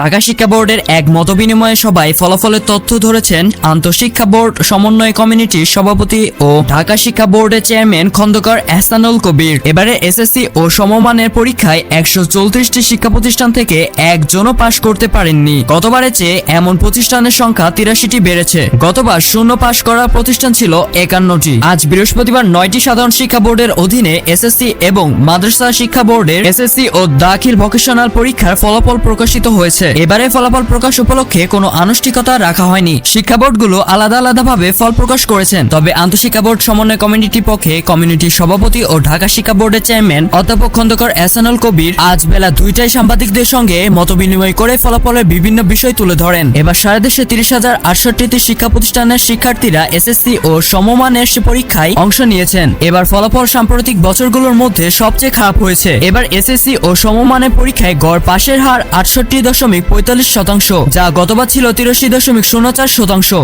ঢাকা শিক্ষা বোর্ডের এক মতবিনিময় সভায় ফলাফলের তথ্য ধরেছেন আন্তঃশিক্ষা বোর্ড সমন্বয় কমিটির সভাপতি ও ঢাকা শিক্ষা বোর্ডের চেয়ারম্যান খন্দকার এহসানুল কবির। এবারে এসএসসি ও সমমানের পরীক্ষায় 134টি শিক্ষা প্রতিষ্ঠান থেকে একজনও পাশ করতে পারেননি। গতবারের চেয়ে এমন প্রতিষ্ঠানের সংখ্যা 83টি বেড়েছে। গতবার শূন্য পাশ করা প্রতিষ্ঠান ছিল 51টি। আজ বৃহস্পতিবার 9টি সাধারণ শিক্ষা বোর্ডের অধীনে এসএসসি এবং মাদ্রাসা শিক্ষা বোর্ডের এসএসসি ও দাখিল ভোকেশনাল পরীক্ষার ফলাফল প্রকাশিত হয়েছে। এবারে ফলাফল প্রকাশ উপলক্ষে কোনো আনুষ্ঠানিকতা রাখা হয়নি। শিক্ষা বোর্ডগুলো আলাদা আলাদাভাবে ফল প্রকাশ করেছেন। তবে আন্তঃশিক্ষা বোর্ড সমন্বয় কমিটির পক্ষে কমিউনিটির সভাপতি ও ঢাকা শিক্ষা বোর্ডের চেয়ারম্যান অধ্যাপক খন্দকার এহসানুল কবির আজ বেলা 2টায় সাংবাদিকদের সঙ্গে মতবিনিময় করে ফলাফলের বিভিন্ন বিষয় তুলে ধরেন। এবার সারা দেশে 30,068টি শিক্ষা প্রতিষ্ঠানের শিক্ষার্থীরা এসএসসি ও সমমানের পরীক্ষায় অংশ নিয়েছেন। এবার ফলাফল সাম্প্রতিক বছরগুলোর মধ্যে সবচেয়ে খারাপ হয়েছে। এবার এসএসসি ও সমমানের পরীক্ষায় গড় পাশের হার 68.45%, যা গতবার ছিল 83.04%।